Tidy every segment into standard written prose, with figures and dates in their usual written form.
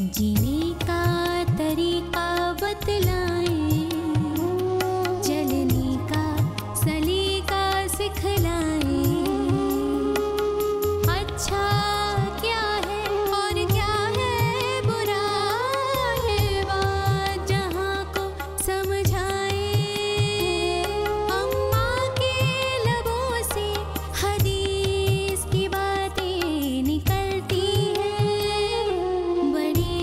जीने का तरीका बतलाएं, चलने का सलीका सिखलाएं। अच्छा क्या है और क्या है बुरा है, बात जहां को समझाएं। अम्मा के लबों से हदीस की बातें निकलती हैं, बड़ी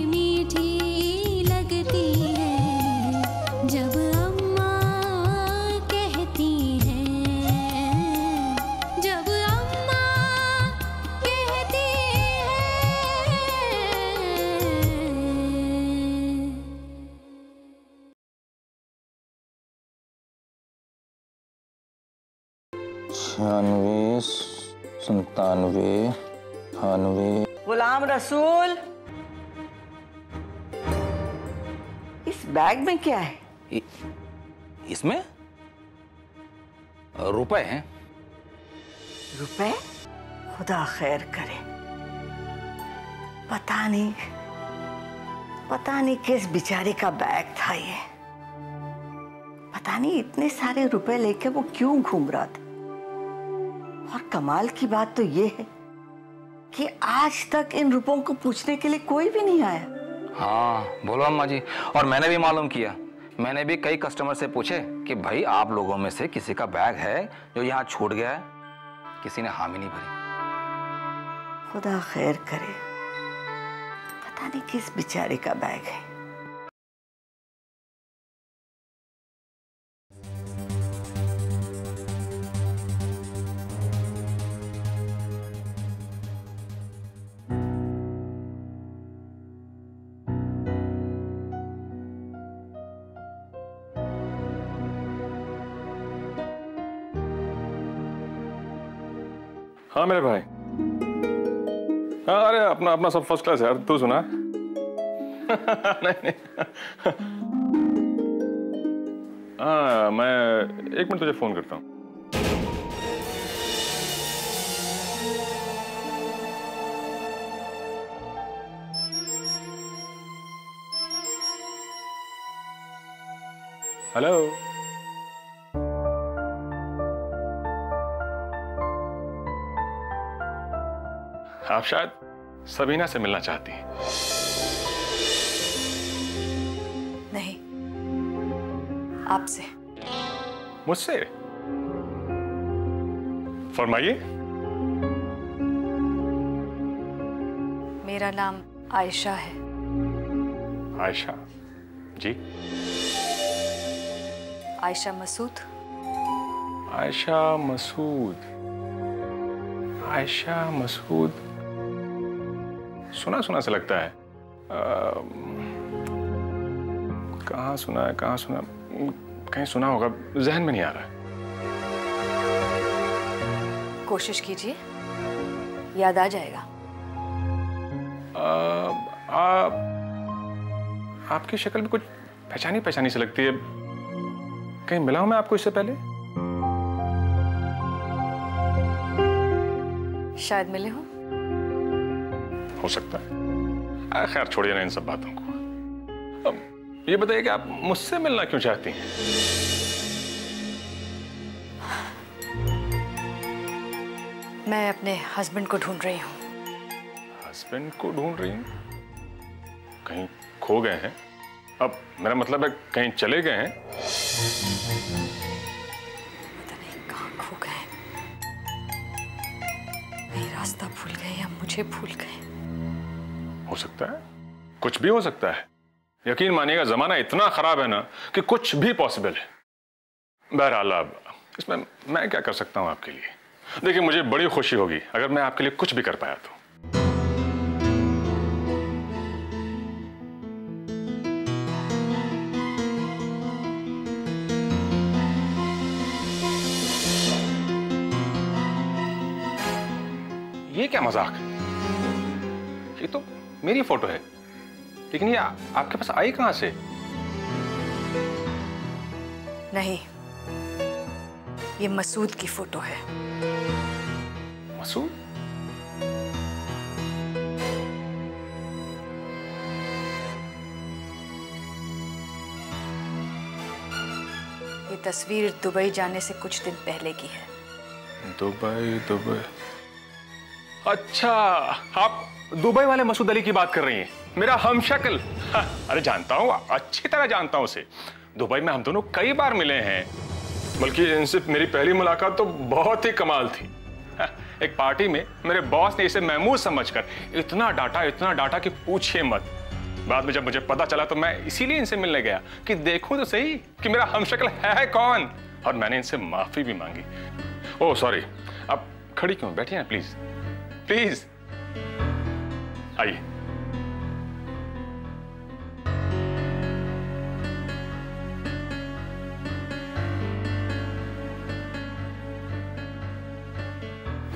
मीठी लगती है जब अम्मा कहती हैं, जब अम्मा कहती हैं। छियानवे, संतानवे, 98। गुलाम रसूल, इस बैग में क्या है? इसमें रुपए हैं। रुपए? खुदा खैर करे। पता नहीं किस बेचारे का बैग था ये। पता नहीं इतने सारे रुपए लेके वो क्यों घूम रहा था। और कमाल की बात तो ये है कि आज तक इन रुपयों को पूछने के लिए कोई भी नहीं आया। हाँ बोलो अम्मा जी, और मैंने भी मालूम किया। मैंने भी कई कस्टमर से पूछे कि भाई आप लोगों में से किसी का बैग है जो यहाँ छूट गया है। किसी ने हामी नहीं भरी। खुदा खैर करे। पता नहीं किस बेचारे का बैग है। हाँ मेरे भाई। हाँ अरे अपना सब फर्स्ट क्लास यार, तू सुना? नहीं। हाँ मैं 1 मिनट तुझे फोन करता हूँ। हेलो। आप शायद सबीना से मिलना चाहती हैं। नहीं, आपसे। मुझसे? फरमाइए। मेरा नाम आयशा है। आयशा जी? आयशा मसूद। आयशा मसूद। आयशा मसूद, सुना सुना से लगता है। कहाँ सुना है, कहाँ सुना, कहीं सुना होगा, जहन में नहीं आ रहा है। कोशिश कीजिए, याद आ जाएगा। आपकी शक्ल भी कुछ पहचानी पहचानी से लगती है। कहीं मिला हूं मैं आपको इससे पहले? शायद मिले हो। हो सकता है। खैर छोड़िए ना इन सब बातों को। अब ये बताइए कि आप मुझसे मिलना क्यों चाहती हैं? मैं अपने हस्बैंड को ढूंढ रही हूँ। हस्बैंड को ढूंढ रही हूँ? कहीं खो गए हैं? अब मेरा मतलब है कहीं चले गए हैं? पता नहीं कहाँ खो गए। नहीं रास्ता भूल गए या मुझे भूल गए। हो सकता है, कुछ भी हो सकता है। यकीन मानिएगा जमाना इतना खराब है ना कि कुछ भी पॉसिबल है। बहरहाल अब इसमें मैं क्या कर सकता हूँ आपके लिए? देखिए मुझे बड़ी खुशी होगी अगर मैं आपके लिए कुछ भी कर पाया तो। ये क्या मजाक है? ये तो मेरी फोटो है, लेकिन ये आपके पास आई कहां से? नहीं, ये मसूद की फोटो है। मसूद? तस्वीर दुबई जाने से कुछ दिन पहले की है। दुबई। अच्छा, आप दुबई वाले मसूद अली की बात कर रही हैं? मेरा हमशक्ल। अरे जानता हूँ, अच्छी तरह जानता हूँ उसे। दुबई में हम दोनों कई बार मिले हैं, बल्कि इनसे मेरी पहली मुलाकात तो बहुत ही कमाल थी। एक पार्टी में मेरे बॉस ने इसे महमूद समझकर इतना डांटा कि पूछिए मत। बाद में जब मुझे पता चला तो मैं इसीलिए इनसे मिलने गया कि देखूं तो सही कि मेरा हमशक्ल है कौन, और मैंने इनसे माफी भी मांगी। ओह सॉरी, आप खड़ी क्यों? बैठिए ना प्लीज प्लीज, आइए।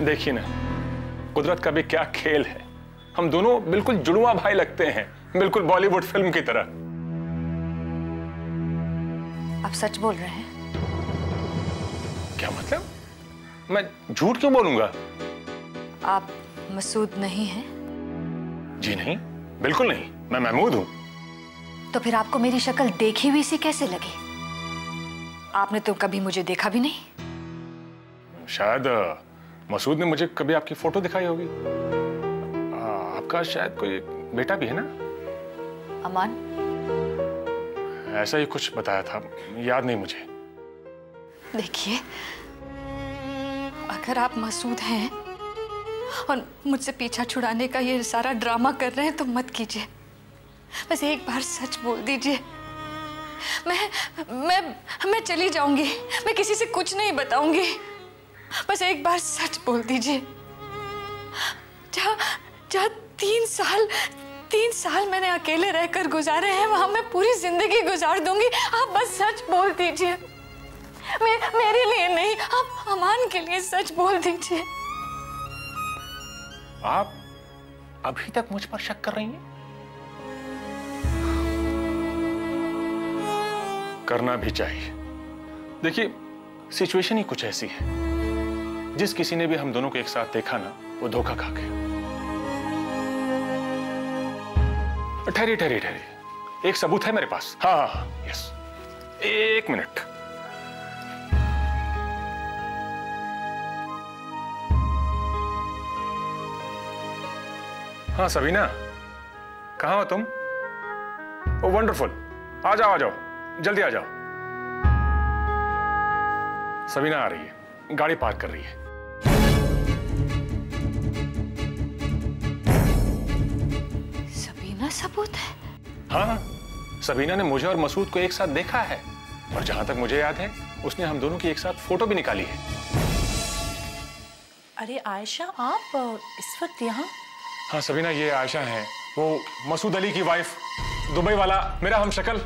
देखिए ना, कुदरत का भी क्या खेल है। हम दोनों बिल्कुल जुड़वा भाई लगते हैं, बिल्कुल बॉलीवुड फिल्म की तरह। आप सच बोल रहे हैं? क्या मतलब? मैं झूठ क्यों बोलूंगा? आप मसूद नहीं हैं? जी नहीं, बिल्कुल नहीं, मैं महमूद हूं। तो फिर आपको मेरी शक्ल देखी हुई सी कैसे लगी? आपने तो कभी मुझे देखा भी नहीं। शायद मसूद ने मुझे कभी आपकी फोटो दिखाई होगी। आपका शायद कोई बेटा भी है ना? अमान? ऐसा ही कुछ बताया था, याद नहीं मुझे। देखिए, अगर आप मसूद हैं और मुझसे पीछा छुड़ाने का ये सारा ड्रामा कर रहे हैं तो मत कीजिए। बस एक बार सच बोल दीजिए। मैं चली जाऊंगी, मैं किसी से कुछ नहीं बताऊंगी। बस एक बार सच बोल दीजिए। जहाँ 3 साल मैंने अकेले रहकर गुजारे हैं, वहां मैं पूरी जिंदगी गुजार दूंगी। आप बस सच बोल दीजिए। मेरे लिए नहीं, आप अमान के लिए सच बोल दीजिए। आप अभी तक मुझ पर शक कर रही हैं? करना भी चाहिए। देखिए, सिचुएशन ही कुछ ऐसी है, जिस किसी ने भी हम दोनों को एक साथ देखा ना, वो धोखा खा गया। ठहरिए, एक सबूत है मेरे पास। हाँ, यस, एक मिनट। हाँ सबीना, कहाँ हो तुम? ओ वंडरफुल, आ जाओ जल्दी आ जाओ। सबीना आ रही है, गाड़ी पार्क कर रही है। सबीना सबूत है? हाँ, सबीना ने मुझे और मसूद को एक साथ देखा है, और जहां तक मुझे याद है उसने हम दोनों की एक साथ फोटो भी निकाली है। अरे आयशा, आप इस वक्त यहाँ? हाँ सबीना, ये आयशा है, वो मसूद अली की वाइफ, दुबई वाला मेरा हमशक्ल।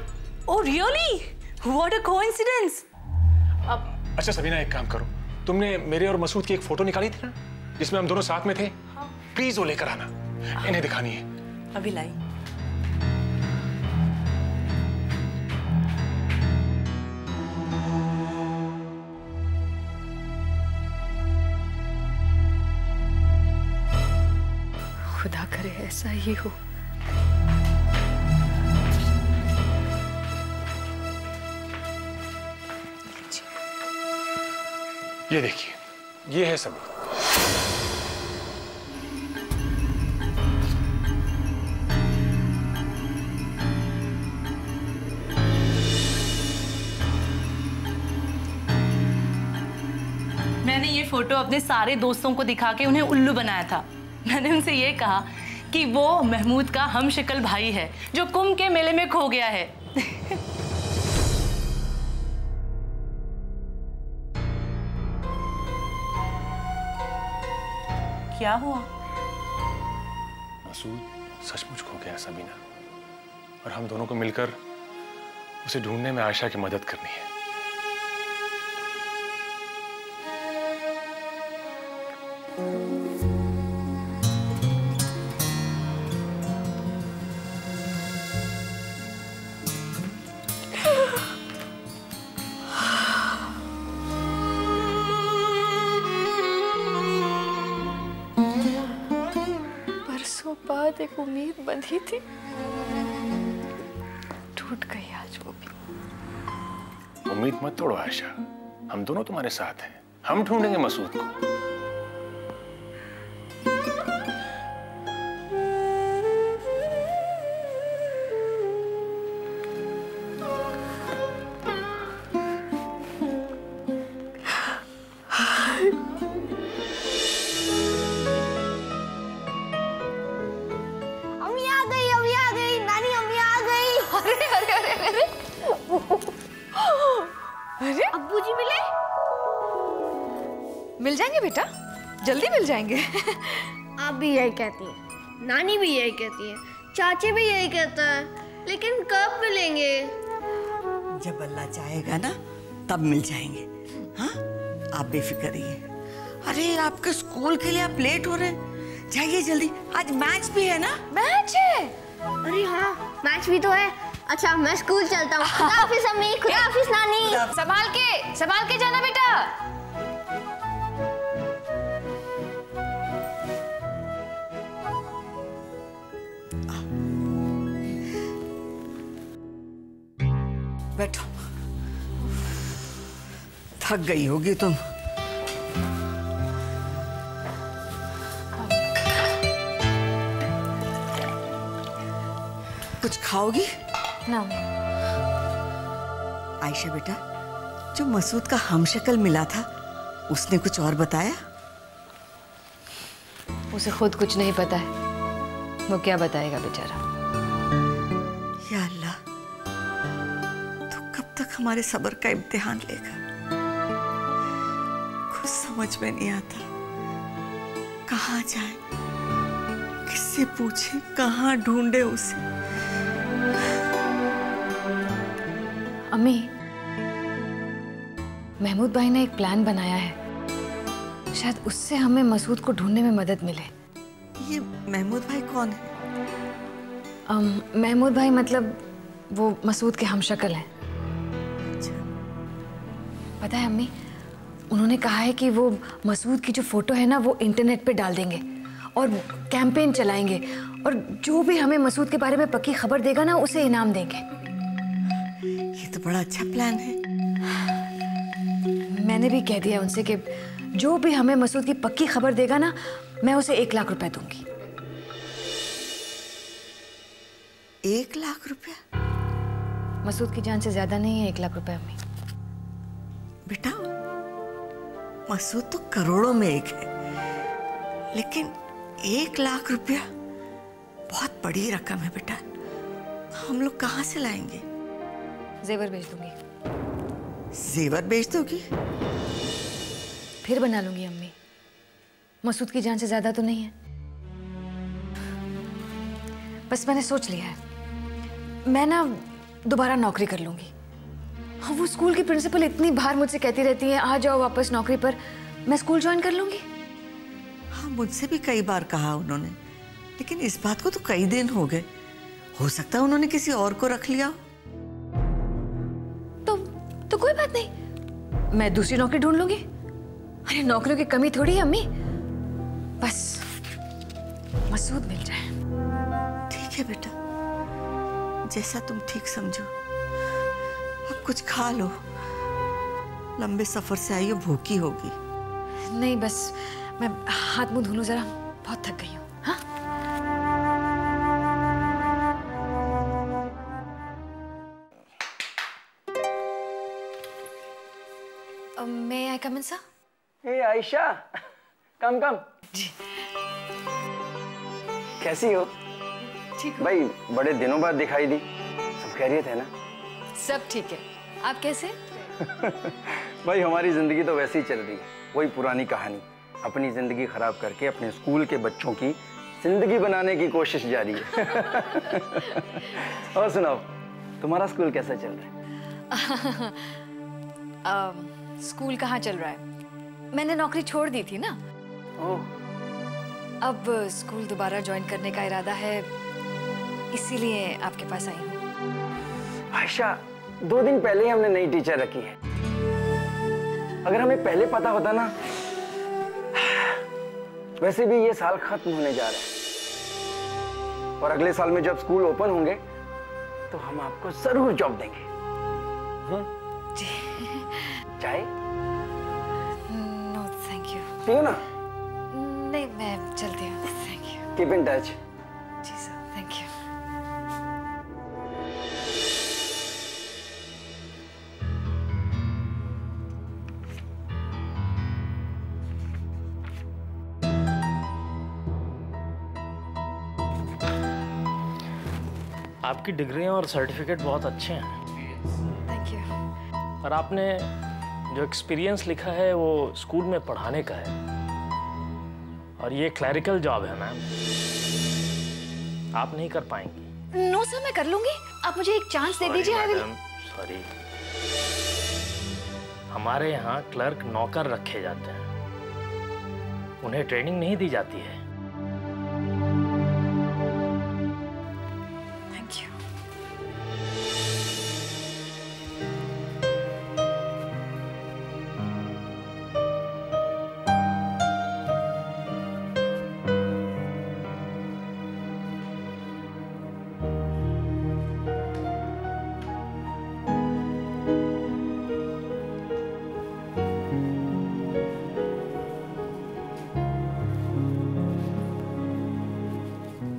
Oh really? What a coincidence. अच्छा सबीना, एक काम करो, तुमने मेरे और मसूद की एक फोटो निकाली थी ना, जिसमें हम दोनों साथ में थे? प्लीज वो लेकर आना, इन्हें दिखानी है। अभी लाई। खुदा करे ऐसा ही हो। ये देखिए, ये है सबूत। मैंने ये फोटो अपने सारे दोस्तों को दिखा के उन्हें उल्लू बनाया था। मैंने उनसे ये कहा कि वो महमूद का हमशक्ल भाई है जो कुंभ के मेले में खो गया है। क्या हुआ? मसूद सचमुच खो गया सबीना, और हम दोनों को मिलकर उसे ढूंढने में आयशा की मदद करनी है। बाद एक उम्मीद बंधी थी, टूट गई आज वो भी। उम्मीद मत तोड़ो आयशा, हम दोनों तुम्हारे साथ हैं, हम ढूंढेंगे मसूद को। अरे अब्बू जी मिले? मिल जाएंगे बेटा, जल्दी मिल जाएंगे। आप भी यही कहती हैं, नानी भी यही कहती है, चाची भी यही कहता है, लेकिन कब मिलेंगे? जब अल्लाह चाहेगा ना तब मिल जाएंगे। हाँ, आप बेफिक्र रहिए। अरे आपके स्कूल के लिए आप लेट हो रहे हैं, जाइए जल्दी, आज मैच भी है ना। मैच है? अरे हाँ, मैच भी तो है। अच्छा, मैं स्कूल चलता हूँ। खुदा हाफिज अम्मी, खुदा हाफिज नानी। संभाल के जाना बेटा। बैठो, थक गई होगी तुम। कुछ खाओगी ना? आयशा बेटा, जो मसूद का हमशक्ल मिला था उसने कुछ और बताया? उसे खुद कुछ नहीं पता है, वो क्या बताएगा बेचारा। या अल्लाह, तो कब तक हमारे सब्र का इम्तिहान लेगा? कुछ समझ में नहीं आता, कहाँ जाए, किससे पूछे, कहाँ ढूंढे उसे। अम्मी, महमूद भाई ने एक प्लान बनाया है, शायद उससे हमें मसूद को ढूंढने में मदद मिले। ये महमूद भाई कौन है? महमूद भाई मतलब वो मसूद के हमशक्ल हैं। पता है अम्मी, उन्होंने कहा है कि वो मसूद की जो फोटो है ना वो इंटरनेट पे डाल देंगे और कैंपेन चलाएंगे, और जो भी हमें मसूद के बारे में पक्की खबर देगा ना उसे इनाम देंगे। ये तो बड़ा अच्छा प्लान है। मैंने भी कह दिया उनसे कि जो भी हमें मसूद की पक्की खबर देगा ना, मैं उसे 1 लाख रुपए दूंगी। 1 लाख रुपया? मसूद की जान से ज्यादा नहीं है 1 लाख रुपए अम्मी। बेटा, मसूद तो करोड़ों में एक है, लेकिन 1 लाख रुपया बहुत बड़ी रकम है बेटा। हम लोग कहाँ से लाएंगे? जेवर बेच दूंगी। जेवर बेच दोगी? फिर बना लूंगी अम्मी, मसूद की जान से ज्यादा तो नहीं है। बस मैंने सोच लिया है, मैं ना दोबारा नौकरी कर लूंगी। हाँ, वो स्कूल की प्रिंसिपल इतनी बार मुझसे कहती रहती है आ जाओ वापस नौकरी पर, मैं स्कूल ज्वाइन कर लूंगी। हाँ, मुझसे भी कई बार कहा उन्होंने, लेकिन इस बात को तो कई दिन हो गए। हो सकता है उन्होंने किसी और को रख लिया हो। तो कोई बात नहीं, मैं दूसरी नौकरी ढूंढ लूंगी। अरे नौकरियों की कमी थोड़ी है अम्मी, बस मसूद मिल जाए। ठीक है बेटा, जैसा तुम ठीक समझो। अब कुछ खा लो, लंबे सफर से आई हो, भूखी होगी। नहीं, बस मैं हाथ मुंह धो लूं जरा, बहुत थक गई हूँ। हाँ, May I come in, sir? हे आयशा, कम कैसी हो? ठीक हो? भाई बड़े दिनों बाद दिखाई दी, सब खैरियत है ना? सब ठीक है, आप कैसे? भाई हमारी जिंदगी तो वैसे ही चल रही है, वही पुरानी कहानी। अपनी जिंदगी खराब करके अपने स्कूल के बच्चों की जिंदगी बनाने की कोशिश जारी है। और सुनाओ, तुम्हारा स्कूल कैसा चल रहा है? स्कूल कहाँ चल रहा है, मैंने नौकरी छोड़ दी थी ना। ओह, अब स्कूल दोबारा ज्वाइन करने का इरादा है, इसीलिए आपके पास आई हूँ। आयशा, 2 दिन पहले ही हमने नई टीचर रखी है। अगर हमें पहले पता होता ना, वैसे भी ये साल खत्म होने जा रहा है और अगले साल में जब स्कूल ओपन होंगे तो हम आपको जरूर जॉब देंगे। जी चाय? No thank you. पियो ना। नहीं, मैं चलती हूँ। Thank you. Keep in touch. जी सर, थैंक यू। आपकी डिग्रियां और सर्टिफिकेट बहुत अच्छे हैं। Thank you. और आपने जो एक्सपीरियंस लिखा है वो स्कूल में पढ़ाने का है, और ये क्लरिकल जॉब है मैम, आप नहीं कर पाएंगी। नो सर, मैं कर लूंगी। आप मुझे एक चांस दे दीजिए। मैडम सॉरी, हमारे यहाँ क्लर्क नौकर रखे जाते हैं, उन्हें ट्रेनिंग नहीं दी जाती है। Thank you.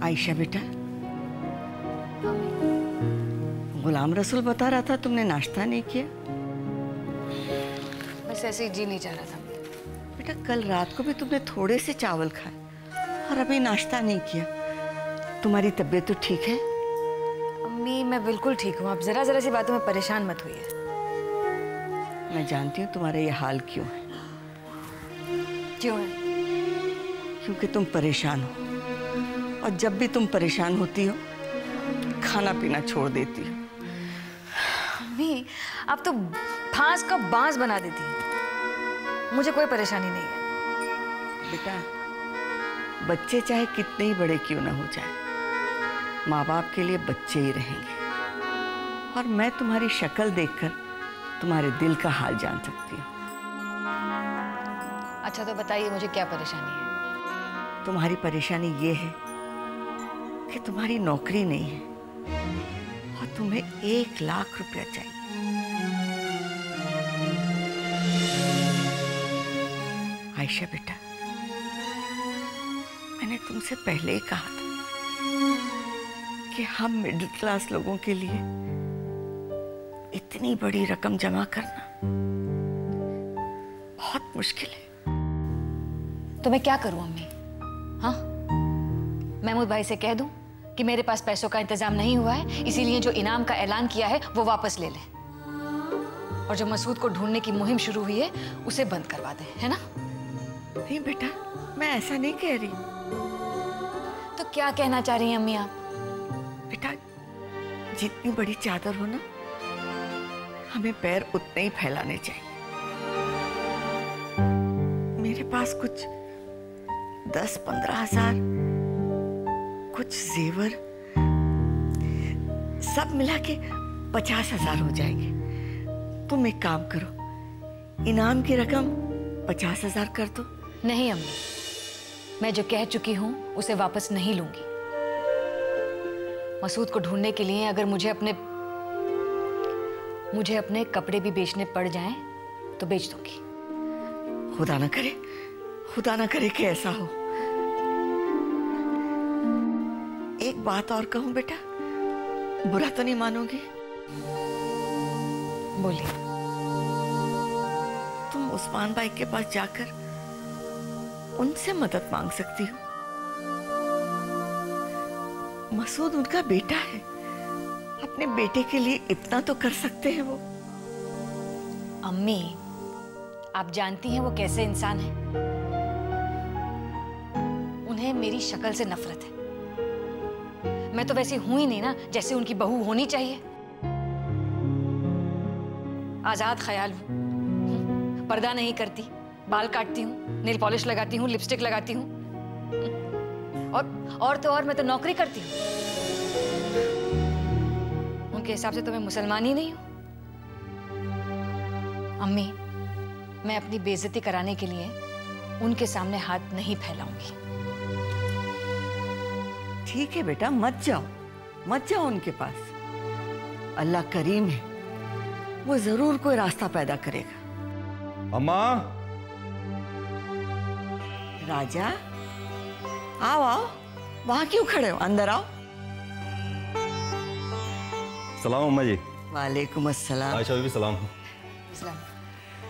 आयशा बेटा, गुलाम रसूल बता रहा था तुमने नाश्ता नहीं किया। बस ऐसे ही जी नहीं चाह रहा था। बेटा कल रात को भी तुमने थोड़े से चावल खाए और अभी नाश्ता नहीं किया। तुम्हारी तबीयत तो ठीक है? अम्मी मैं बिल्कुल ठीक हूँ। आप जरा जरा सी बातों में परेशान मत होइए। मैं जानती हूँ तुम्हारा ये हाल क्यों है। क्यों है? क्योंकि तुम परेशान हो, और जब भी तुम परेशान होती हो खाना पीना छोड़ देती हो। अम्मी आप तो फांस का बांस बना देती हैं। मुझे कोई परेशानी नहीं है। बेटा बच्चे चाहे कितने ही बड़े क्यों ना हो जाए, माँ बाप के लिए बच्चे ही रहेंगे। और मैं तुम्हारी शक्ल देखकर तुम्हारे दिल का हाल जान सकती हूँ। अच्छा तो बताइए मुझे क्या परेशानी है? तुम्हारी परेशानी ये है कि तुम्हारी नौकरी नहीं है और तुम्हें 1 लाख रुपया चाहिए। आयशा बेटा, मैंने तुमसे पहले ही कहा था कि हम मिडिल क्लास लोगों के लिए इतनी बड़ी रकम जमा करना बहुत मुश्किल है। तो मैं क्या करूं अम्मी? हाँ, महमूद भाई से कह दूं कि मेरे पास पैसों का इंतजाम नहीं हुआ है, इसीलिए जो इनाम का ऐलान किया है वो वापस ले ले, और जो मसूद को ढूंढने की मुहिम शुरू हुई है उसे बंद करवा दे, है ना? नहीं बेटा, मैं ऐसा नहीं कह रही। तो क्या कहना चाह रही हैं अम्मी आप? बेटा जितनी बड़ी चादर हो ना, हमें पैर उतने ही फैलाने चाहिए। मेरे पास कुछ 10-15 हजार, कुछ जेवर, सब मिला के 50 हजार हो जाएंगे। तुम एक काम करो, इनाम की रकम 50 हजार कर दो। नहीं अम्मी, मैं जो कह चुकी हूं उसे वापस नहीं लूंगी। मसूद को ढूंढने के लिए अगर मुझे अपने कपड़े भी बेचने पड़ जाएं तो बेच दूंगी। खुदा ना करे कि ऐसा हो। एक बात और कहूं बेटा, बुरा तो नहीं मानोगी? बोलिए। तुम उस्मान भाई के पास जाकर उनसे मदद मांग सकती हो। मसूद उनका बेटा है, अपने बेटे के लिए इतना तो कर सकते हैं वो। अम्मी आप जानती हैं वो कैसे इंसान है। उन्हें मेरी शक्ल से नफरत है। मैं तो वैसी हूं ही नहीं ना जैसे उनकी बहू होनी चाहिए। आजाद ख्याल हूं, पर्दा नहीं करती, बाल काटती हूँ, नेल पॉलिश लगाती हूँ, लिपस्टिक लगाती हूँ, और तो और मैं तो नौकरी करती हूँ। उनके हिसाब से तो मैं मुसलमान ही नहीं हूँ। अम्मी मैं अपनी बेइज्जती कराने के लिए उनके सामने हाथ नहीं फैलाऊंगी। ठीक है बेटा, मत जाओ उनके पास। अल्लाह करीम है, वो जरूर कोई रास्ता पैदा करेगा। अम्मा। राजा, आओ आओ, वहां क्यों खड़े हो, अंदर आओ। सलाम अम्मा जी। वालेकुम अस्सलाम। आयशा बीबी सलाम।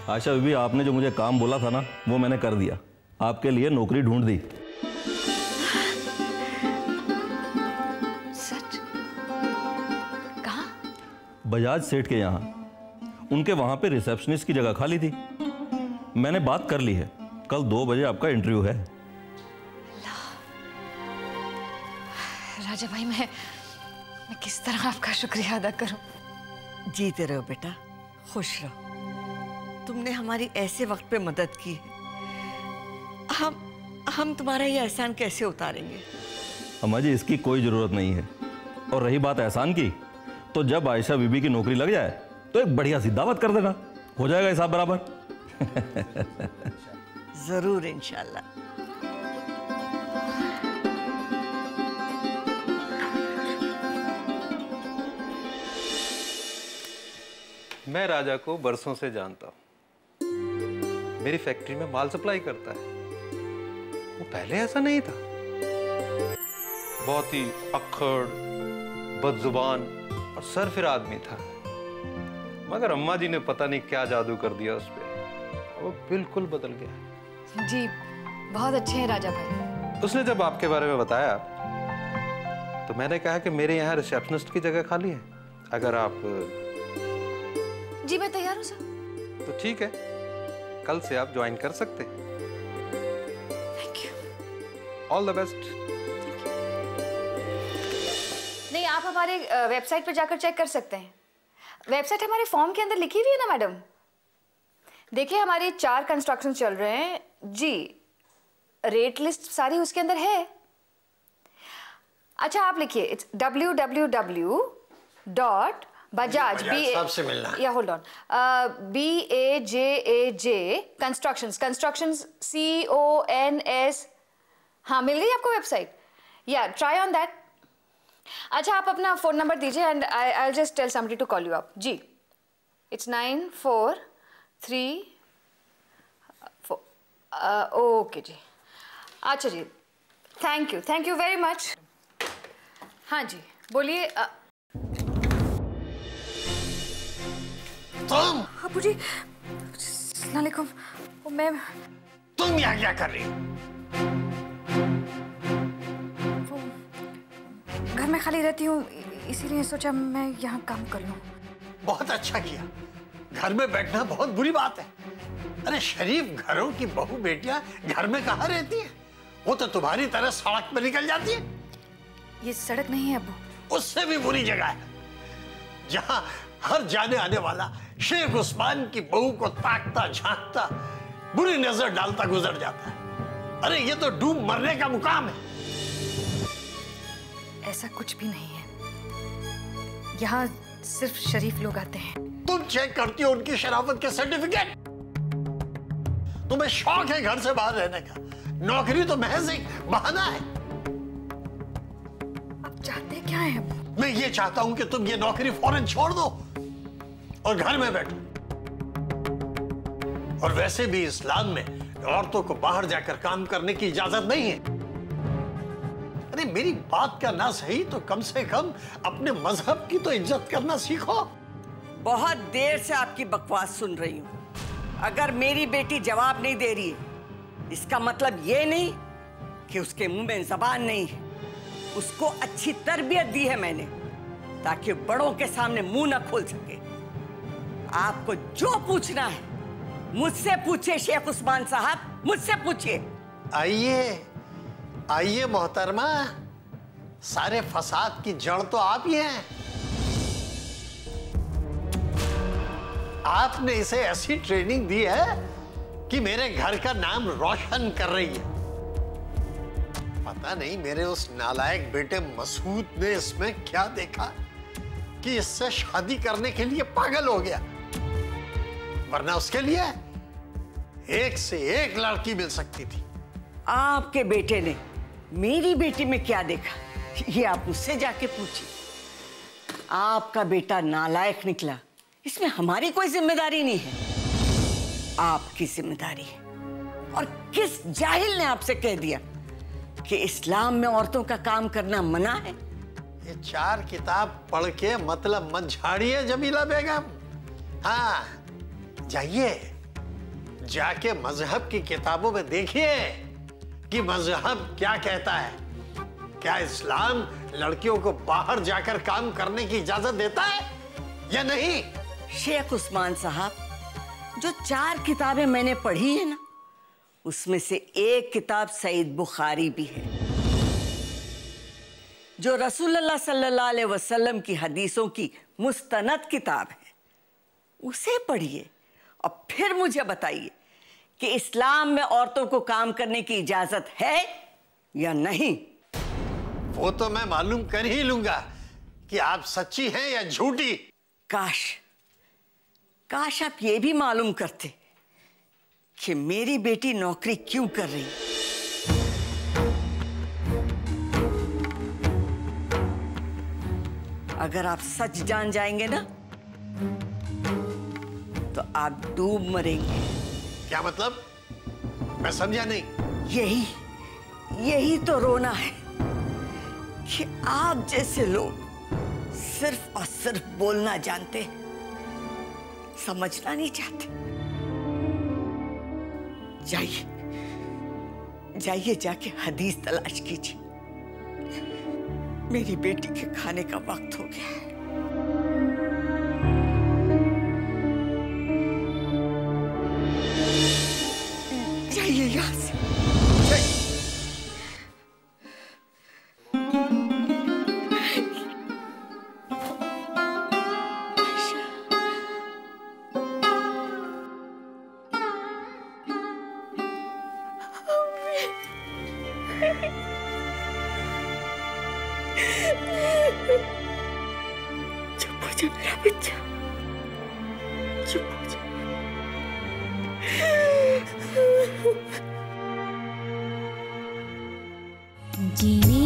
आयशा बीबी, आपने जो मुझे काम बोला था ना, वो मैंने कर दिया। आपके लिए नौकरी ढूंढ दी। सच? कहाँ? बजाज सेठ के यहाँ। उनके वहाँ पे रिसेप्शनिस्ट की जगह खाली थी। मैंने बात कर ली है, कल 2 बजे आपका इंटरव्यू है। राजा भाई, मैं किस तरह आपका शुक्रिया अदा करूं? जीते रहो बेटा, खुश रहो। तुमने हमारी ऐसे वक्त पे मदद की है, हम तुम्हारा ये एहसान कैसे उतारेंगे? अम्मा जी, इसकी कोई जरूरत नहीं है। और रही बात एहसान की, तो जब आयशा बीबी की नौकरी लग जाए तो एक बढ़िया सी दावत कर देना, हो जाएगा हिसाब बराबर। जरूर इंशाल्लाह। मैं राजा को बरसों से जानता हूं। मेरी फैक्ट्री में माल सप्लाई करता है। वो पहले ऐसा नहीं था। बहुत ही अक्खड़, बदजुबान और सरफिर आदमी था। मगर अम्मा जी ने पता नहीं क्या जादू कर दिया उस पे, वो बिल्कुल बदल गया। जी, बहुत अच्छे हैं राजा भाई। उसने जब आपके बारे में बताया तो मैंने कहा कि मेरे यहाँ रिसेप्शनिस्ट की जगह खाली है, अगर आप। जी मैं तैयार हूँ सर। तो ठीक है, कल से आप ज्वाइन कर सकते हैं। Thank you. All the best. नहीं, आप हमारे वेबसाइट पर जाकर चेक कर सकते हैं। वेबसाइट हमारे फॉर्म के अंदर लिखी हुई है ना मैडम। देखिए, हमारे 4 कंस्ट्रक्शन चल रहे हैं जी। रेट लिस्ट सारी उसके अंदर है। अच्छा, आप लिखिए, इट्स www.bajaj सबसे मिलना। या hold on, BAJAJ constructions CONS। हाँ, मिल गई आपको वेबसाइट? या ट्राई ऑन दैट। अच्छा, आप अपना फोन नंबर दीजिए and I just tell somebody to call you up. जी, इट्स 9434। ओके जी, अच्छा जी, थैंक यू वेरी मच। हाँ जी, बोलिए। तुम? अबू जी, अस्सलाम वालेकुम। मैं तुम यहाँ क्या कर रही हो? घर में खाली रहती हूँ, इसीलिए सोचा मैं यहाँ काम कर लूँ। बहुत अच्छा किया। घर में बैठना बहुत बुरी बात है। अरे शरीफ घरों की बहू बेटियां घर में कहाँ रहती हैं? वो तो तुम्हारी तरह सड़क पे निकल जाती है। ये सड़क नहीं है अब्बू। उससे भी बुरी जगह है, जहाँ हर जाने आने वाला शेख उस्मान की बहू को ताकता झांकता, बुरी नजर डालता गुजर जाता है। अरे ये तो डूब मरने का मुकाम है। ऐसा कुछ भी नहीं है, यहाँ सिर्फ शरीफ लोग आते हैं। तुम चेक करती हो उनकी शराफत के सर्टिफिकेट। तुम्हें शौक है घर से बाहर रहने का, नौकरी तो महज एक बहाना है। आप चाहते क्या है? मैं ये चाहता हूं कि तुम ये नौकरी फौरन छोड़ दो और घर में बैठो। और वैसे भी इस्लाम में औरतों को बाहर जाकर काम करने की इजाजत नहीं है। अरे मेरी बात का ना सही तो कम से कम अपने मजहब की तो इज्जत करना सीखो। बहुत देर से आपकी बकवास सुन रही हूँ। अगर मेरी बेटी जवाब नहीं दे रही है, इसका मतलब ये नहीं कि उसके मुंह में जबान नहीं है। उसको अच्छी तरबियत दी है मैंने, ताकि बड़ों के सामने मुंह न खोल सके। आपको जो पूछना है मुझसे पूछिए शेख उस्मान साहब, मुझसे पूछिए। आइए आइए मोहतरमा, सारे फसाद की जड़ तो आप ही हैं। आपने इसे ऐसी ट्रेनिंग दी है कि मेरे घर का नाम रोशन कर रही है। पता नहीं मेरे उस नालायक बेटे मसूद ने इसमें क्या देखा कि इससे शादी करने के लिए पागल हो गया, वरना उसके लिए एक से एक लड़की मिल सकती थी। आपके बेटे ने मेरी बेटी में क्या देखा, ये आप मुझसे जाके पूछिए। आपका बेटा नालायक निकला, इसमें हमारी कोई जिम्मेदारी नहीं है। आपकी जिम्मेदारी है। और किस जाहिल ने आपसे कह दिया कि इस्लाम में औरतों का काम करना मना है? ये 4 किताब पढ़ के मतलब मत झाड़िए जमीला बेगम। हाँ, जाइए, जाके मजहब की किताबों में देखिए कि मजहब क्या कहता है। क्या इस्लाम लड़कियों को बाहर जाकर काम करने की इजाजत देता है या नहीं? शेख उस्मान साहब, जो 4 किताबें मैंने पढ़ी है ना, उसमें से एक किताब सईद बुखारी भी है, जो रसूलुल्लाह सल्लल्लाहु अलैहि वसल्लम की हदीसों की मुस्तनद किताब है। उसे पढ़िए और फिर मुझे बताइए कि इस्लाम में औरतों को काम करने की इजाजत है या नहीं। वो तो मैं मालूम कर ही लूंगा कि आप सच्ची हैं या झूठी। काश आप ये भी मालूम करते कि मेरी बेटी नौकरी क्यों कर रही है। अगर आप सच जान जाएंगे ना, तो आप डूब मरेंगे। क्या मतलब? मैं समझा नहीं। यही तो रोना है कि आप जैसे लोग सिर्फ और सिर्फ बोलना जानते हैं, समझना नहीं चाहते। जाइए जाके हदीस तलाश कीजिए। मेरी बेटी के खाने का वक्त हो गया है। जाइए यहाँ से। चुप हो जा मेरा बच्चा, चुप हो जा। जीने